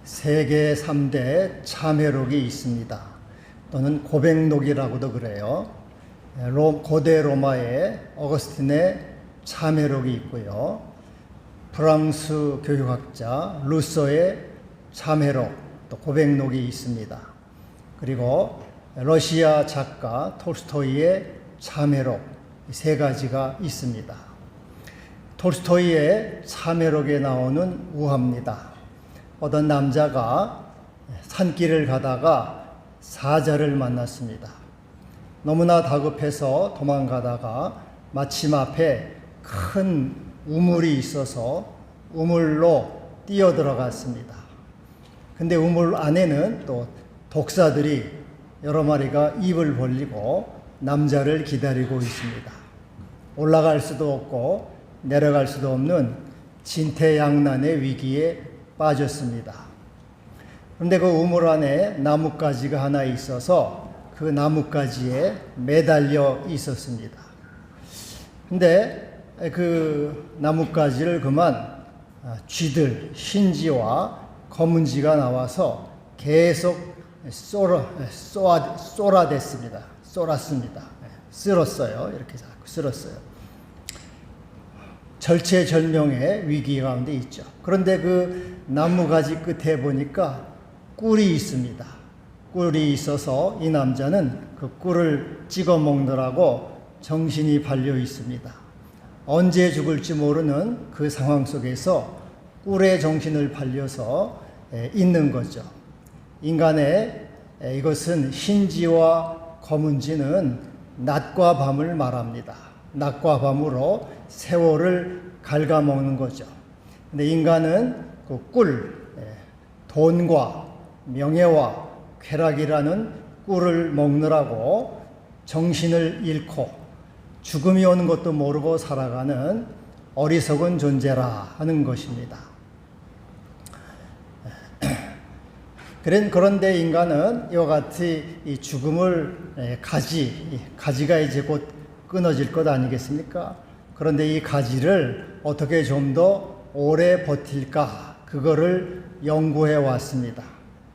세계 3대 참회록이 있습니다. 또는 고백록이라고도 그래요. 고대 로마의 어거스틴의 참회록이 있고요. 프랑스 교육학자 루소의 참회록, 또 고백록이 있습니다. 그리고 러시아 작가 톨스토이의 참회록, 세 가지가 있습니다. 톨스토이의 참회록에 나오는 우화입니다. 어떤 남자가 산길을 가다가 사자를 만났습니다. 너무나 다급해서 도망가다가 마침 앞에 큰 우물이 있어서 우물로 뛰어들어갔습니다. 근데 우물 안에는 또 독사들이 여러 마리가 입을 벌리고 남자를 기다리고 있습니다. 올라갈 수도 없고 내려갈 수도 없는 진퇴양난의 위기에 빠졌습니다. 그런데 그 우물 안에 나뭇가지가 하나 있어서 그 나뭇가지에 매달려 있었습니다. 근데 그 나뭇가지를 그만 쥐들, 흰쥐와 검은쥐가 나와서 계속 쏠았습니다. 쓸었어요. 이렇게 자꾸 쓸었어요. 절체절명의 위기 가운데 있죠. 그런데 그 나무가지 끝에 보니까 꿀이 있습니다. 꿀이 있어서 이 남자는 그 꿀을 찍어 먹느라고 정신이 발려 있습니다. 언제 죽을지 모르는 그 상황 속에서 꿀에 정신을 팔려서 있는 거죠. 인간의 이것은 흰쥐와 검은쥐는 낮과 밤을 말합니다. 낮과 밤으로 세월을 갉아먹는 거죠. 근데 인간은 그 꿀, 돈과 명예와 쾌락이라는 꿀을 먹느라고 정신을 잃고 죽음이 오는 것도 모르고 살아가는 어리석은 존재라 하는 것입니다. 그런데 인간은 이와 같이 이 죽음을 가지가 이제 곧 끊어질 것 아니겠습니까? 그런데 이 가지를 어떻게 좀 더 오래 버틸까? 그거를 연구해 왔습니다.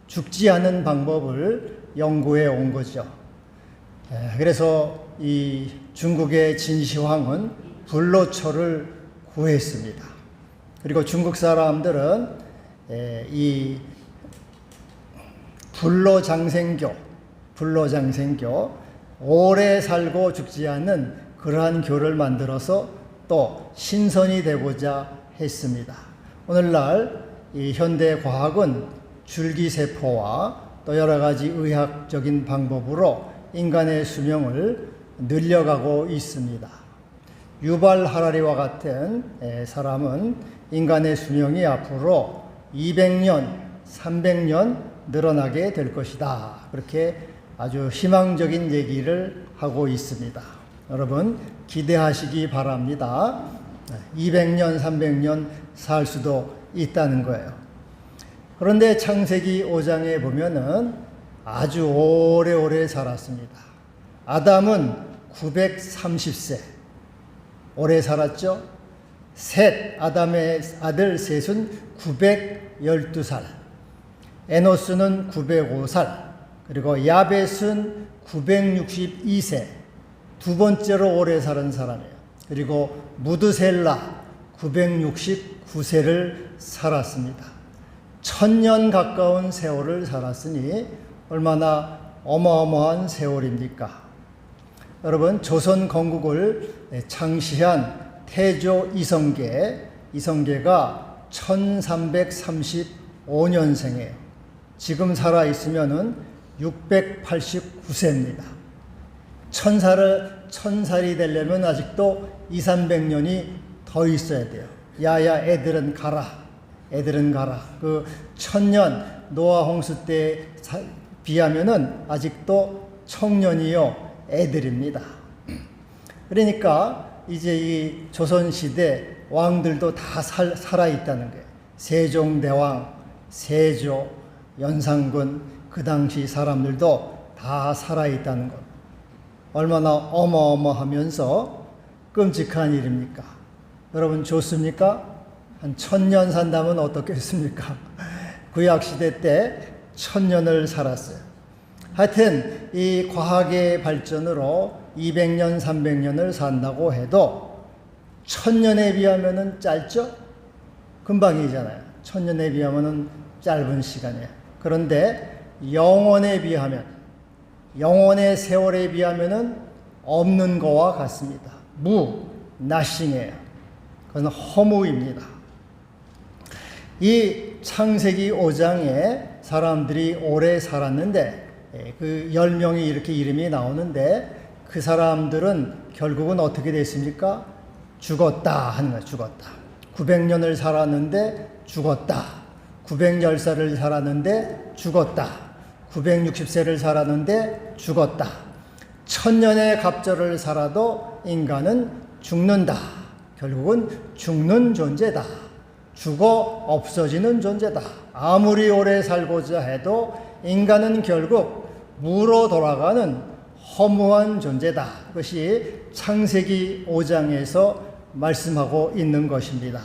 죽지 않는 방법을 연구해 온 거죠. 그래서 이 중국의 진시황은 불로초를 구했습니다. 그리고 중국 사람들은 이 불로장생교, 오래 살고 죽지 않는 그러한 교를 만들어서 또 신선이 되고자 했습니다. 오늘날 이 현대 과학은 줄기세포와 또 여러 가지 의학적인 방법으로 인간의 수명을 늘려가고 있습니다. 유발 하라리와 같은 사람은 인간의 수명이 앞으로 200년, 300년 늘어나게 될 것이다. 그렇게 아주 희망적인 얘기를 하고 있습니다. 여러분 기대하시기 바랍니다. 200년, 300년 살 수도 있다는 거예요. 그런데 창세기 5장에 보면은 아주 오래오래 살았습니다. 아담은 930세 오래 살았죠. 아담의 아들 셋은 912살, 에노스는 905살, 그리고 야벳은 962세, 두 번째로 오래 사는 사람이에요. 그리고 무드셀라 969세를 살았습니다. 1000년 가까운 세월을 살았으니 얼마나 어마어마한 세월입니까? 여러분 조선 건국을 창시한 태조 이성계가 1335년생이에요. 지금 살아있으면은 689세입니다. 천살이 되려면 아직도 200~300년이 더 있어야 돼요. 야야 애들은 가라. 그 1000년 노아 홍수 때 비하면은 아직도 청년이요 애들입니다. 그러니까 이제 이 조선시대 왕들도 다 살아있다는 거예요. 세종대왕, 세조, 연산군, 그 당시 사람들도 다 살아있다는 것. 얼마나 어마어마하면서 끔찍한 일입니까? 여러분 좋습니까? 한 1000년 산다면 어떻겠습니까? 구약시대 때 1000년을 살았어요. 하여튼 이 과학의 발전으로 200년, 300년을 산다고 해도 1000년에 비하면은 짧죠? 금방이잖아요. 1000년에 비하면은 짧은 시간이에요. 그런데 영원에 비하면, 영원의 세월에 비하면은 없는 거와 같습니다. nothing이에요. 그건 허무입니다. 이 창세기 5장에 사람들이 오래 살았는데 그 10명이 이렇게 이름이 나오는데 그 사람들은 결국은 어떻게 됐습니까? 죽었다 하는 거예요. 죽었다. 900년을 살았는데 죽었다. 910살을 살았는데 죽었다. 960세를 살았는데 죽었다. 1000년의 갑절을 살아도 인간은 죽는다. 결국은 죽는 존재다. 죽어 없어지는 존재다. 아무리 오래 살고자 해도 인간은 결국 무로 돌아가는 허무한 존재다. 그것이 창세기 5장에서 말씀하고 있는 것입니다.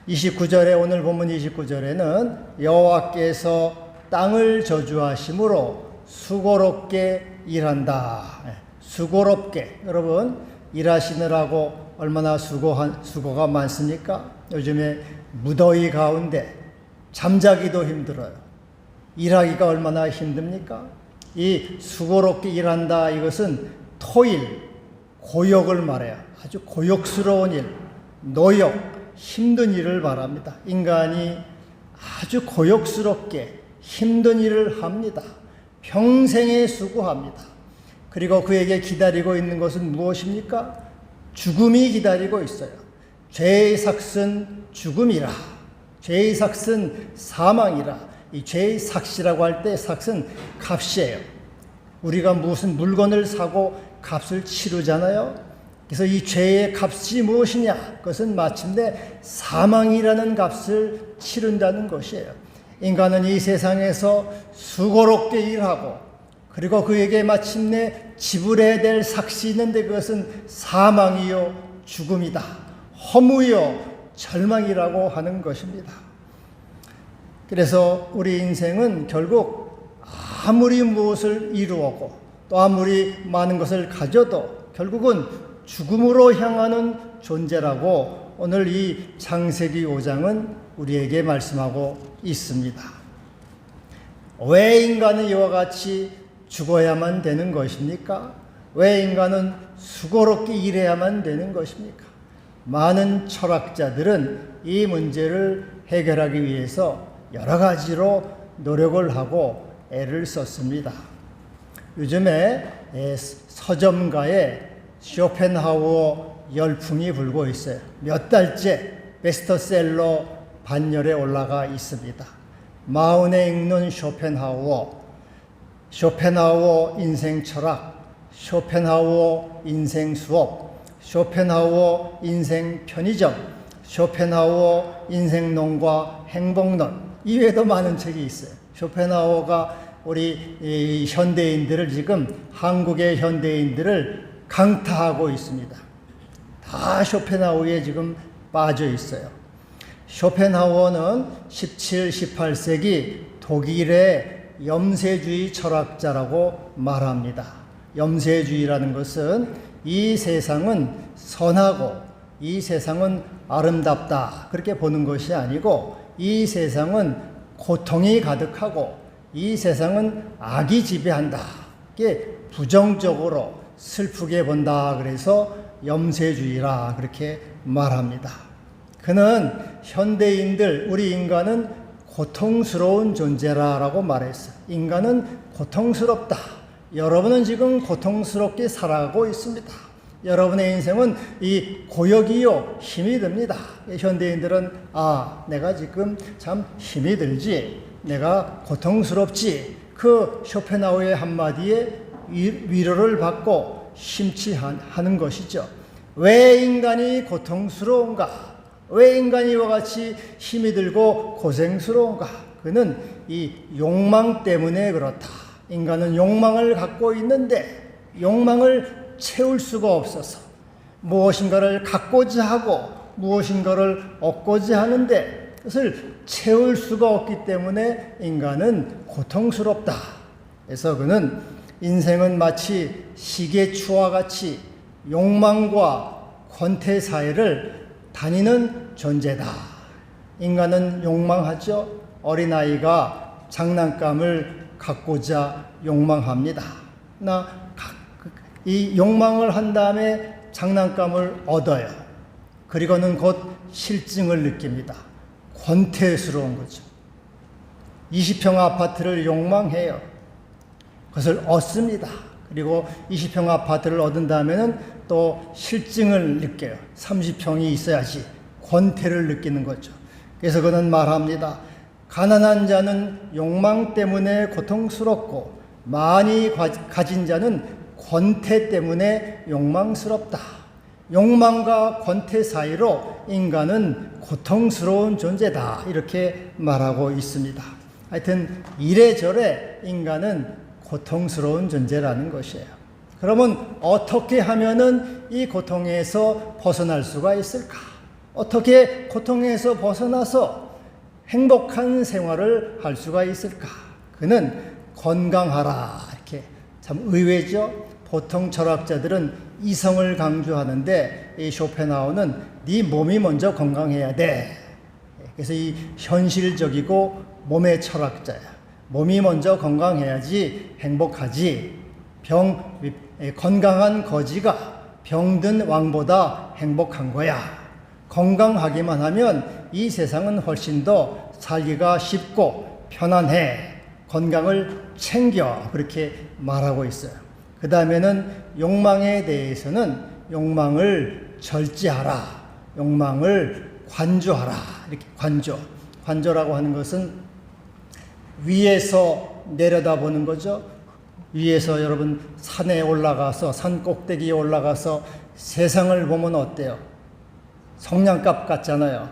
29절에 오늘 본문 29절에는 여호와께서 땅을 저주하심으로 수고롭게 일한다. 수고롭게. 여러분 일하시느라고 얼마나 수고가 많습니까? 요즘에 무더위 가운데 잠자기도 힘들어요. 일하기가 얼마나 힘듭니까? 이 수고롭게 일한다 이것은 토일, 고역을 말해요. 아주 고역스러운 일, 노역, 힘든 일을 말합니다. 인간이 아주 고역스럽게 힘든 일을 합니다. 평생에 수고합니다. 그리고 그에게 기다리고 있는 것은 무엇입니까? 죽음이 기다리고 있어요. 죄의 삭은 죽음이라. 죄의 삭은 사망이라. 이 죄의 삭시라고 할 때 삭은 값이에요. 우리가 무슨 물건을 사고 값을 치르잖아요. 그래서 이 죄의 값이 무엇이냐? 그것은 마침내 사망이라는 값을 치른다는 것이에요. 인간은 이 세상에서 수고롭게 일하고 그리고 그에게 마침내 지불해야 될 삭시 있는데 그것은 사망이요 죽음이다. 허무요 절망이라고 하는 것입니다. 그래서 우리 인생은 결국 아무리 무엇을 이루었고 또 아무리 많은 것을 가져도 결국은 죽음으로 향하는 존재라고 오늘 이 창세기 5장은 우리에게 말씀하고 있습니다. 왜 인간은 이와 같이 죽어야만 되는 것입니까? 왜 인간은 수고롭게 일해야만 되는 것입니까? 많은 철학자들은 이 문제를 해결하기 위해서 여러 가지로 노력을 하고 애를 썼습니다. 요즘에 서점가에 쇼펜하우어 열풍이 불고 있어요. 몇 달째 베스트셀러 반열에 올라가 있습니다. 마흔에 읽는 쇼펜하우어 인생 철학, 쇼펜하우어 인생 수업, 쇼펜하우어 인생 편의점, 쇼펜하우어 인생 농과 행복론, 이외에도 많은 책이 있어요. 쇼펜하우어가 우리 현대인들을 지금 한국의 현대인들을 강타하고 있습니다. 다 쇼펜하우어에 지금 빠져 있어요. 쇼펜하우어는 17, 18세기 독일의 염세주의 철학자라고 말합니다. 염세주의라는 것은 이 세상은 선하고 이 세상은 아름답다 그렇게 보는 것이 아니고 이 세상은 고통이 가득하고 이 세상은 악이 지배한다. 이게 부정적으로 슬프게 본다. 그래서 염세주의라 그렇게 말합니다. 그는 현대인들, 우리 인간은 고통스러운 존재라고 말했어요. 인간은 고통스럽다. 여러분은 지금 고통스럽게 살아가고 있습니다. 여러분의 인생은 이 고역이요 힘이 듭니다. 현대인들은 내가 지금 참 힘이 들지, 내가 고통스럽지, 그 쇼펜하우어의 한마디에 위로를 받고 심취하는 것이죠. 왜 인간이 고통스러운가? 왜 인간이 이와 같이 힘이 들고 고생스러운가? 그는 이 욕망 때문에 그렇다. 인간은 욕망을 갖고 있는데 욕망을 채울 수가 없어서 무엇인가를 갖고자 하고 무엇인가를 얻고자 하는데 그것을 채울 수가 없기 때문에 인간은 고통스럽다. 그래서 그는 인생은 마치 시계추와 같이 욕망과 권태 사이를 다니는 존재다. 인간은 욕망하죠. 어린아이가 장난감을 갖고자 욕망합니다. 이 욕망을 한 다음에 장난감을 얻어요. 그리고는 곧 실증을 느낍니다. 권태스러운 거죠. 20평 아파트를 욕망해요. 그것을 얻습니다. 그리고 20평 아파트를 얻은 다음에는 또 실증을 느껴요. 30평이 있어야지 권태를 느끼는 거죠. 그래서 그는 말합니다. 가난한 자는 욕망 때문에 고통스럽고 많이 가진 자는 권태 때문에 욕망스럽다. 욕망과 권태 사이로 인간은 고통스러운 존재다. 이렇게 말하고 있습니다. 하여튼 이래저래 인간은 고통스러운 존재라는 것이에요. 그러면 어떻게 하면은 이 고통에서 벗어날 수가 있을까? 어떻게 고통에서 벗어나서 행복한 생활을 할 수가 있을까? 그는 건강하라. 이렇게 참 의외죠. 보통 철학자들은 이성을 강조하는데 이 쇼펜하우는 네 몸이 먼저 건강해야 돼. 그래서 이 현실적이고 몸의 철학자야. 몸이 먼저 건강해야지 행복하지. 건강한 거지가 병든 왕보다 행복한 거야. 건강하기만 하면 이 세상은 훨씬 더 살기가 쉽고 편안해. 건강을 챙겨. 그렇게 말하고 있어요. 그 다음에는 욕망에 대해서는 욕망을 절제하라. 욕망을 관조하라. 이렇게 관조라고 하는 것은 위에서 내려다보는 거죠. 위에서 여러분 산에 올라가서 산 꼭대기에 올라가서 세상을 보면 어때요? 성냥갑 같잖아요.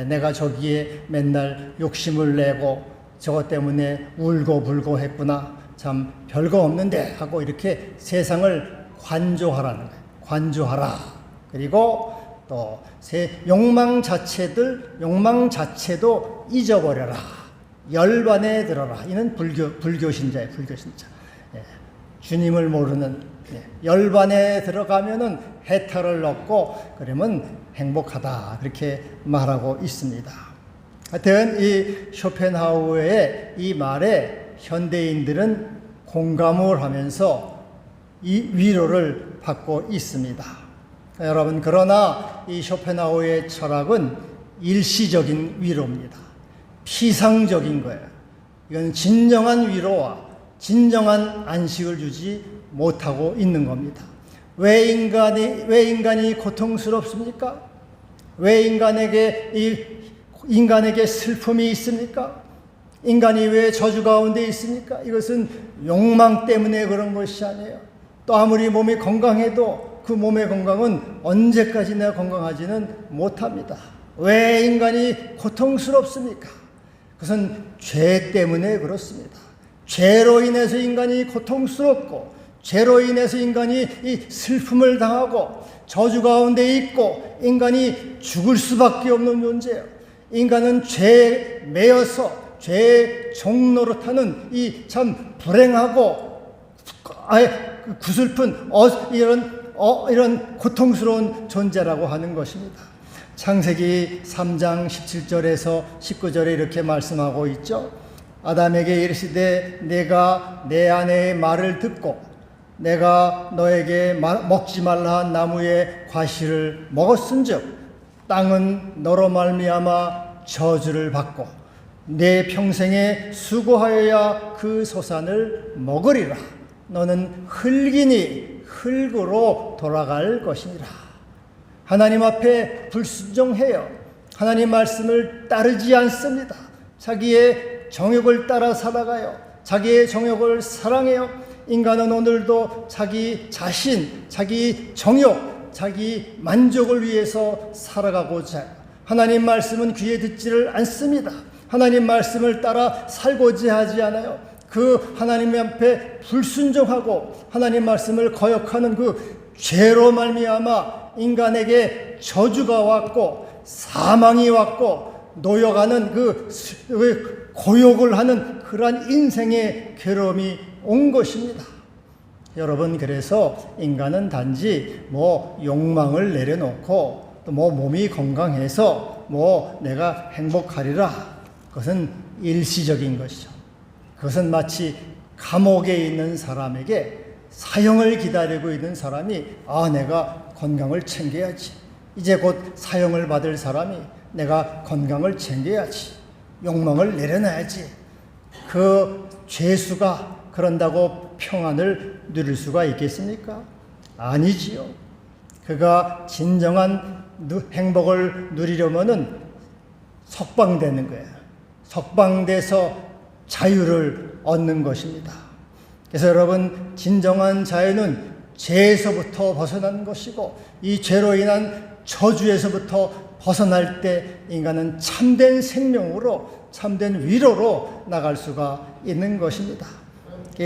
내가 저기에 맨날 욕심을 내고 저것 때문에 울고 불고 했구나. 참 별거 없는데 하고 이렇게 세상을 관조하라는 거예요. 관조하라. 그리고 또 욕망 자체도 잊어버려라. 열반에 들어라. 이는 불교 신자예요. 불교 신자. 주님을 모르는 열반에 들어가면은 해탈을 얻고 그러면 행복하다. 그렇게 말하고 있습니다. 하여튼 이 쇼펜하우어의 이 말에 현대인들은 공감을 하면서 이 위로를 받고 있습니다. 여러분, 그러나 이 쇼펜하우어의 철학은 일시적인 위로입니다. 피상적인 거예요. 이건 진정한 위로와 진정한 안식을 주지 못하고 있는 겁니다. 왜 인간이 고통스럽습니까? 왜 인간에게 슬픔이 있습니까? 인간이 왜 저주 가운데 있습니까? 이것은 욕망 때문에 그런 것이 아니에요. 또 아무리 몸이 건강해도 그 몸의 건강은 언제까지나 건강하지는 못합니다. 왜 인간이 고통스럽습니까? 그것은 죄 때문에 그렇습니다. 죄로 인해서 인간이 고통스럽고 죄로 인해서 인간이 이 슬픔을 당하고 저주 가운데 있고 인간이 죽을 수밖에 없는 존재예요. 인간은 죄에 매여서 죄의 종로로 타는 이 참 불행하고 구슬픈 이런 고통스러운 존재라고 하는 것입니다. 창세기 3장 17절에서 19절에 이렇게 말씀하고 있죠. 아담에게 이르시되 내가 내 아내의 말을 듣고 내가 너에게 먹지 말라 한 나무의 과실을 먹었은즉 땅은 너로 말미암아 저주를 받고 내 평생에 수고하여야 그 소산을 먹으리라. 너는 흙이니 흙으로 돌아갈 것이니라. 하나님 앞에 불순종해요. 하나님 말씀을 따르지 않습니다. 자기의 정욕을 따라 살아가요. 자기의 정욕을 사랑해요. 인간은 오늘도 자기 자신, 자기 정욕, 자기 만족을 위해서 살아가고자 해요. 하나님 말씀은 귀에 듣지를 않습니다. 하나님 말씀을 따라 살고자 하지 않아요. 그 하나님 앞에 불순종하고 하나님 말씀을 거역하는 그 죄로 말미암아 인간에게 저주가 왔고 사망이 왔고 놓여가는 그 고욕을 하는 그러한 인생의 괴로움이 온 것입니다. 여러분, 그래서 인간은 단지 욕망을 내려놓고 또 몸이 건강해서 내가 행복하리라, 그것은 일시적인 것이죠. 그것은 마치 감옥에 있는 사람에게 사형을 기다리고 있는 사람이 내가 건강을 챙겨야지, 이제 곧 사형을 받을 사람이 내가 건강을 챙겨야지, 욕망을 내려놔야지, 그 죄수가 그런다고 평안을 누릴 수가 있겠습니까? 아니지요. 그가 진정한 행복을 누리려면은 석방되는 거예요. 석방돼서 자유를 얻는 것입니다. 그래서 여러분, 진정한 자유는 죄에서부터 벗어나는 것이고, 이 죄로 인한 저주에서부터 벗어날 때 인간은 참된 생명으로, 참된 위로로 나갈 수가 있는 것입니다.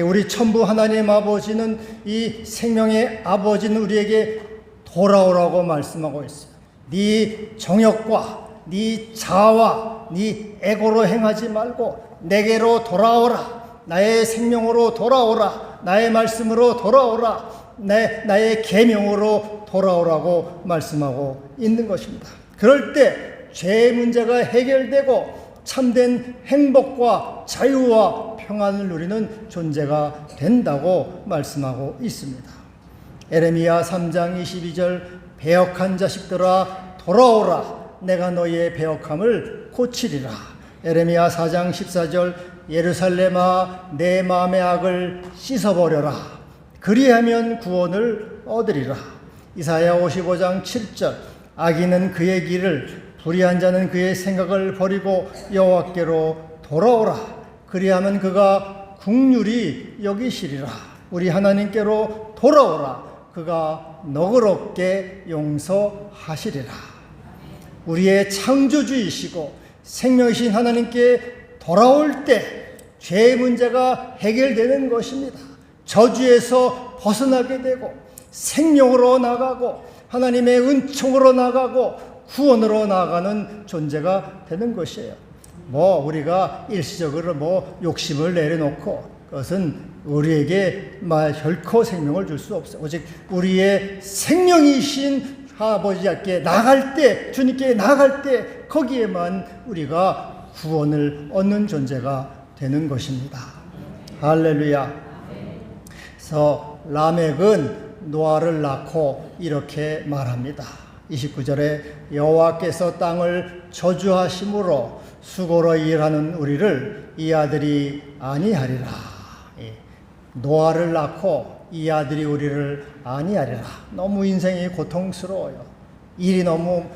우리 천부 하나님 아버지는, 이 생명의 아버지는 우리에게 돌아오라고 말씀하고 있어요. 네 정욕과 네 자아와 네 에고로 행하지 말고 내게로 돌아오라. 나의 생명으로 돌아오라. 나의 말씀으로 돌아오라. 나의 계명으로 돌아오라고 말씀하고 있는 것입니다. 그럴 때 죄의 문제가 해결되고 참된 행복과 자유와 평안을 누리는 존재가 된다고 말씀하고 있습니다. 에레미야 3장 22절, 배역한 자식들아 돌아오라. 내가 너희의 배역함을 고치리라. 에레미야 4장 14절, 예루살렘아 내 마음의 악을 씻어버려라. 그리하면 구원을 얻으리라. 이사야 55장 7절, 악인은 그의 길을, 불의한 자는 그의 생각을 버리고 여호와께로 돌아오라. 그리하면 그가 긍휼히 여기시리라. 우리 하나님께로 돌아오라. 그가 너그럽게 용서하시리라. 우리의 창조주이시고 생명이신 하나님께 돌아올 때 죄의 문제가 해결되는 것입니다. 저주에서 벗어나게 되고 생명으로 나가고 하나님의 은총으로 나가고 구원으로 나아가는 존재가 되는 것이에요. 우리가 일시적으로 욕심을 내려놓고 그것은 우리에게 결코 생명을 줄 수 없어요. 오직 우리의 생명이신 아버지께 나갈 때, 주님께 나갈 때 거기에만 우리가 구원을 얻는 존재가 되는 것입니다. 할렐루야. 그래서 라멕은 노아를 낳고 이렇게 말합니다. 29절에 여호와께서 땅을 저주하심으로 수고로 일하는 우리를 이 아들이 아니하리라. 노아를 낳고 이 아들이 우리를 아니하리라. 너무 인생이 고통스러워요. 일이 너무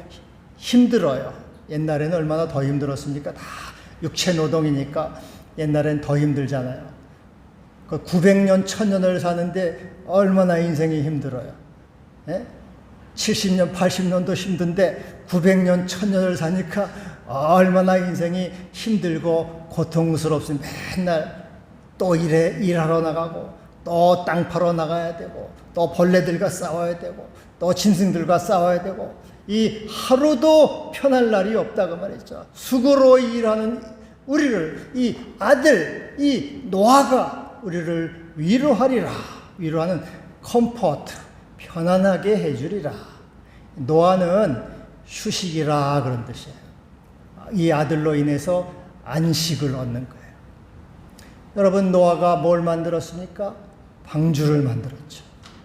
힘들어요. 옛날에는 얼마나 더 힘들었습니까? 다 육체 노동이니까 옛날엔 더 힘들잖아요. 900년, 1000년을 사는데 얼마나 인생이 힘들어요. 70년, 80년도 힘든데 900년, 1000년을 사니까 얼마나 인생이 힘들고 고통스럽습니다. 맨날 또 일하러 나가고 또 땅 파러 나가야 되고 또 벌레들과 싸워야 되고 또 짐승들과 싸워야 되고 이 하루도 편할 날이 없다고 말했죠. 수고로 일하는 우리를 이 아들, 이 노아가 우리를 위로하리라. 위로하는 컴포트, 편안하게 해주리라. 노아는 휴식이라 그런 뜻이에요. 이 아들로 인해서 안식을 얻는 거예요. 여러분, 노아가 뭘 만들었습니까? 방주를 만들었죠.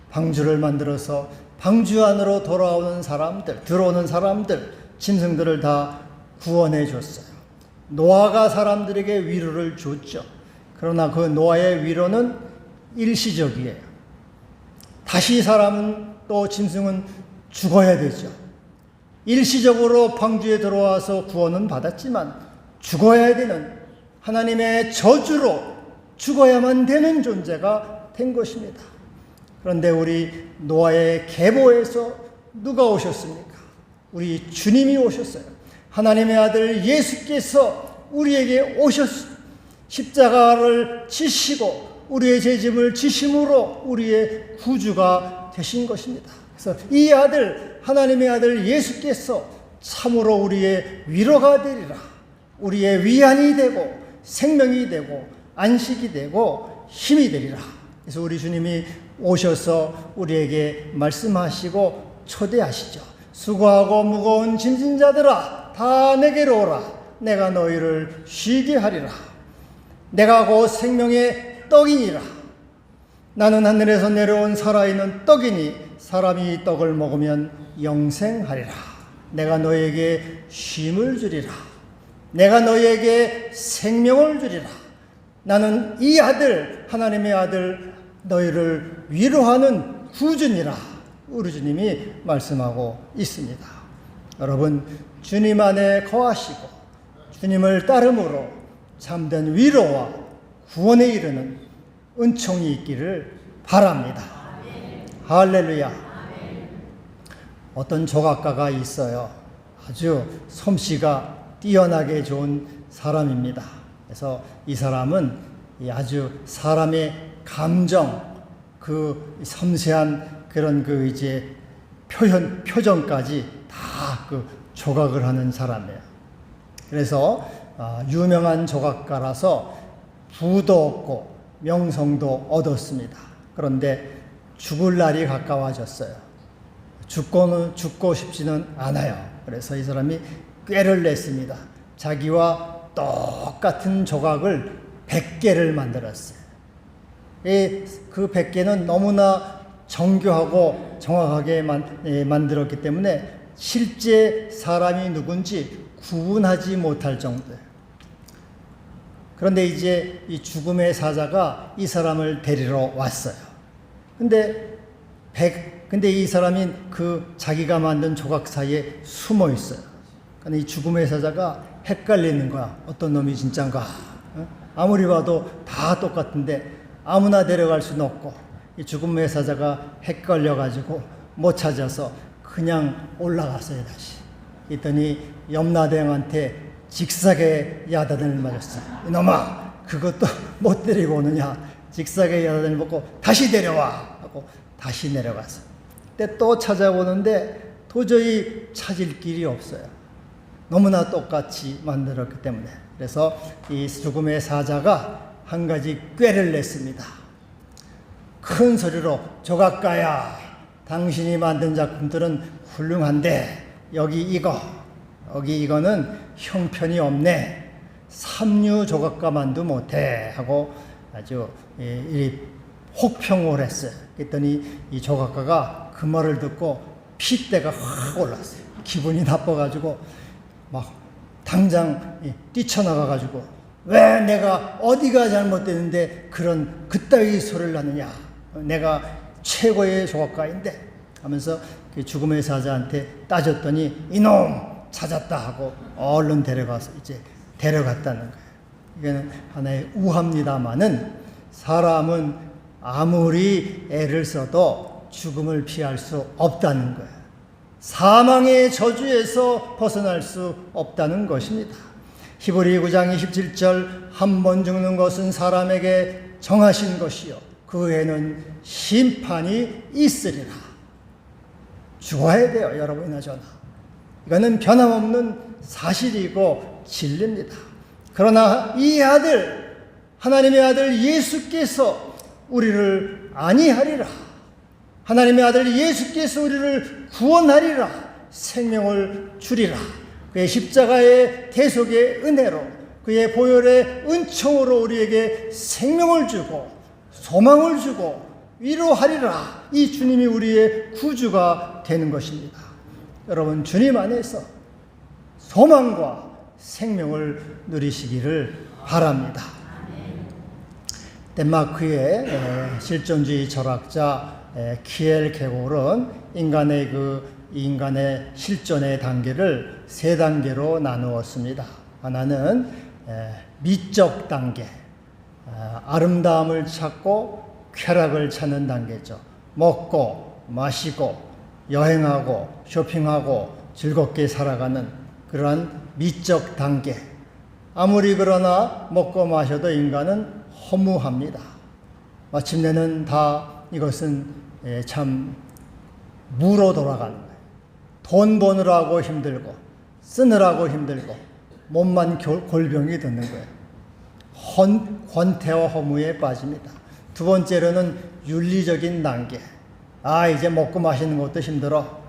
방주를 만들어서 방주 안으로 들어오는 사람들, 짐승들을 다 구원해 줬어요. 노아가 사람들에게 위로를 줬죠. 그러나 그 노아의 위로는 일시적이에요. 다시 사람은 또 짐승은 죽어야 되죠. 일시적으로 방주에 들어와서 구원은 받았지만 죽어야 되는 하나님의 저주로 죽어야만 되는 존재가 된 것입니다. 그런데 우리 노아의 계보에서 누가 오셨습니까? 우리 주님이 오셨어요. 하나님의 아들 예수께서 우리에게 오셨어요. 십자가를 지시고 우리의 죄짐을 지심으로 우리의 구주가 되신 것입니다. 그래서 이 아들, 하나님의 아들 예수께서 참으로 우리의 위로가 되리라. 우리의 위안이 되고 생명이 되고 안식이 되고 힘이 되리라. 그래서 우리 주님이 오셔서 우리에게 말씀하시고 초대하시죠. 수고하고 무거운 짐진 자들아 다 내게로 오라. 내가 너희를 쉬게 하리라. 내가 곧 생명의 떡이니라. 나는 하늘에서 내려온 살아있는 떡이니 사람이 이 떡을 먹으면 영생하리라. 내가 너에게 쉼을 주리라. 내가 너에게 생명을 주리라. 나는 이 아들, 하나님의 아들 너희를 위로하는 구주니라. 우리 주님이 말씀하고 있습니다. 여러분, 주님 안에 거하시고 주님을 따름으로 참된 위로와 구원에 이르는 은총이 있기를 바랍니다. 할렐루야. 어떤 조각가가 있어요. 아주 솜씨가 뛰어나게 좋은 사람입니다. 그래서 이 사람은 아주 사람의 감정, 그 섬세한 그런 그 이제 표정까지 다 그 조각을 하는 사람이에요. 그래서 유명한 조각가라서 부도 얻고 명성도 얻었습니다. 그런데 죽을 날이 가까워졌어요. 죽고 싶지는 않아요. 그래서 이 사람이 꾀를 냈습니다. 자기와 똑같은 조각을 100개를 만들었어요. 그 100개는 너무나 정교하고 정확하게 만들었기 때문에 실제 사람이 누군지 구분하지 못할 정도예요. 그런데 이제 이 죽음의 사자가 이 사람을 데리러 왔어요. 근데 이 사람이 그 자기가 만든 조각 사이에 숨어 있어요. 근데 이 죽음의 사자가 헷갈리는 거야. 어떤 놈이 진짠가? 아무리 봐도 다 똑같은데 아무나 데려갈 수는 없고, 이 죽음의 사자가 헷갈려가지고 못 찾아서 그냥 올라갔어요, 다시. 그랬더니 염라대왕한테 직사계 야단을 맞았어요. 이놈아, 그것도 못 데리고 오느냐? 직사계 야단을 먹고 다시 데려와! 하고 다시 내려갔어요. 그때 또 찾아오는데 도저히 찾을 길이 없어요. 너무나 똑같이 만들었기 때문에. 그래서 이 죽음의 사자가 한 가지 꾀를 냈습니다. 큰 소리로, 조각가야, 당신이 만든 작품들은 훌륭한데 여기 이거는 형편이 없네. 삼류 조각가만도 못해 하고 아주 혹평을 했어요. 그랬더니 이 조각가가 그 말을 듣고 핏대가 확 올랐어요. 기분이 나빠가지고 막 당장 뛰쳐나가가지고, 왜 내가 어디가 잘못됐는데 그따위 소리를 하느냐? 내가 최고의 조각가인데 하면서 그 죽음의 사자한테 따졌더니 이놈 찾았다 하고 얼른 데려가서 이제 데려갔다는 거예요. 이거는 하나의 우화입니다마는 사람은 아무리 애를 써도 죽음을 피할 수 없다는 거예요. 사망의 저주에서 벗어날 수 없다는 것입니다. 히브리 9장 27절, 한 번 죽는 것은 사람에게 정하신 것이요 그 후에는 심판이 있으리라. 죽어야 돼요, 여러분이나 저나. 이거는 변함없는 사실이고 진리입니다. 그러나 이 아들, 하나님의 아들 예수께서 우리를 안위하리라. 하나님의 아들 예수께서 우리를 구원하리라. 생명을 주리라. 그의 십자가의 대속의 은혜로, 그의 보혈의 은총으로 우리에게 생명을 주고 소망을 주고 위로하리라. 이 주님이 우리의 구주가 되는 것입니다. 여러분, 주님 안에서 소망과 생명을 누리시기를 바랍니다. 덴마크의 실존주의 철학자 키엘케고르는 인간의 실존의 단계를 세 단계로 나누었습니다. 하나는 미적 단계, 아름다움을 찾고 쾌락을 찾는 단계죠. 먹고 마시고 여행하고 쇼핑하고 즐겁게 살아가는 그러한 미적 단계. 아무리 그러나 먹고 마셔도 인간은 허무합니다. 마침내는 다 이것은 참 무로 돌아가는 거예요. 돈 버느라고 힘들고 쓰느라고 힘들고 몸만 골병이 드는 거예요. 권태와 허무에 빠집니다. 두 번째로는 윤리적인 단계. 이제 먹고 마시는 것도 힘들어.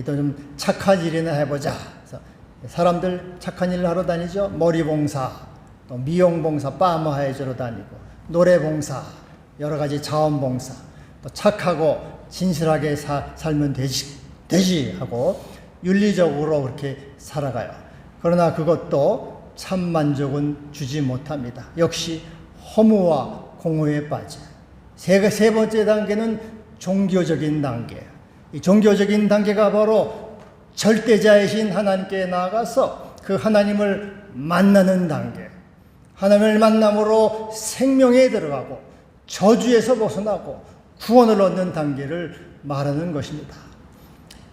또 좀 착한 일이나 해보자. 그래서 사람들 착한 일을 하러 다니죠. 머리봉사, 또 미용봉사, 파마해주러 다니고, 노래봉사, 여러 가지 자원봉사, 또 착하고 진실하게 살면 되지 하고 윤리적으로 그렇게 살아가요. 그러나 그것도 참 만족은 주지 못합니다. 역시 허무와 공허에 빠져요. 세 번째 단계는 종교적인 단계예요. 이 종교적인 단계가 바로 절대자이신 하나님께 나아가서 그 하나님을 만나는 단계. 하나님을 만남으로 생명에 들어가고 저주에서 벗어나고 구원을 얻는 단계를 말하는 것입니다.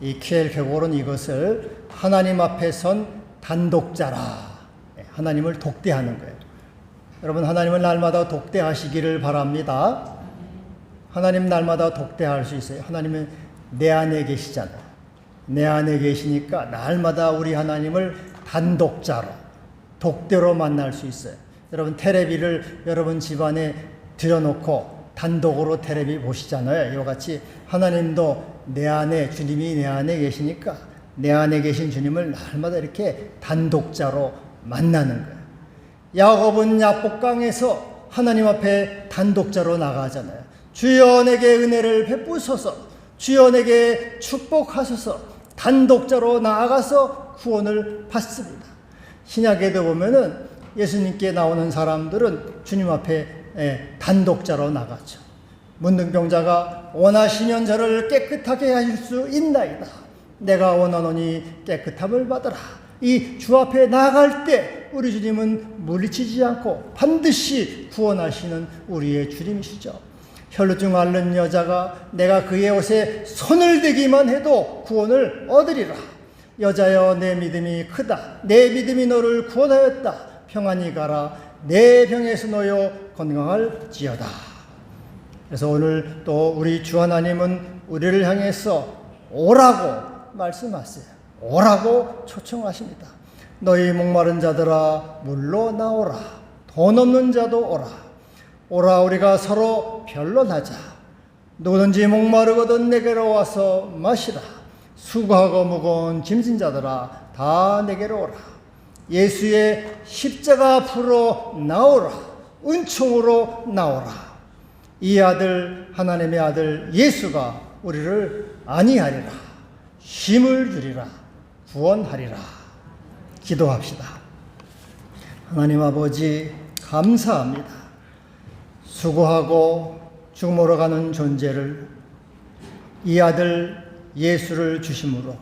이 키엘케고르는 이것을 하나님 앞에 선 단독자라, 하나님을 독대하는 거예요. 여러분, 하나님을 날마다 독대하시기를 바랍니다. 하나님 날마다 독대할 수 있어요. 하나님은 내 안에 계시잖아요. 내 안에 계시니까 날마다 우리 하나님을 단독자로, 독대로 만날 수 있어요. 여러분, 테레비를 여러분 집안에 들여놓고 단독으로 테레비 보시잖아요. 이와 같이 하나님도 내 안에, 주님이 내 안에 계시니까 내 안에 계신 주님을 날마다 이렇게 단독자로 만나는 거예요. 야곱은 야복강에서 하나님 앞에 단독자로 나가잖아요. 주여 내게 은혜를 베푸소서, 주여 내게 축복하소서, 단독자로 나아가서 구원을 받습니다. 신약에도 보면은 예수님께 나오는 사람들은 주님 앞에 단독자로 나가죠. 문둥병자가 원하시면 저를 깨끗하게 하실 수 있나이다. 내가 원하노니 깨끗함을 받으라. 이 주 앞에 나아갈 때 우리 주님은 물리치지 않고 반드시 구원하시는 우리의 주님이시죠. 혈루증 앓는 여자가 내가 그의 옷에 손을 대기만 해도 구원을 얻으리라. 여자여 내 믿음이 크다. 내 믿음이 너를 구원하였다. 평안히 가라. 내 병에서 놓여 건강할지어다. 그래서 오늘 또 우리 주 하나님은 우리를 향해서 오라고 말씀하세요. 오라고 초청하십니다. 너희 목마른 자들아 물로 나오라. 돈 없는 자도 오라. 오라 우리가 서로 변론하자. 누구든지 목마르거든 내게로 와서 마시라. 수고하고 무거운 짐진 자들아 다 내게로 오라. 예수의 십자가 앞으로 나오라. 은총으로 나오라. 이 아들, 하나님의 아들 예수가 우리를 안위하리라. 힘을 주리라. 구원하리라. 기도합시다. 하나님 아버지 감사합니다. 수고하고 죽음으로 가는 존재를 이 아들 예수를 주심으로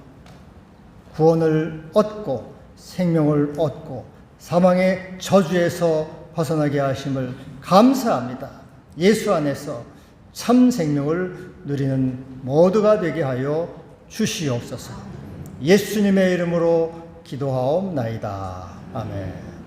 구원을 얻고 생명을 얻고 사망의 저주에서 벗어나게 하심을 감사합니다. 예수 안에서 참 생명을 누리는 모두가 되게 하여 주시옵소서. 예수님의 이름으로 기도하옵나이다. 아멘.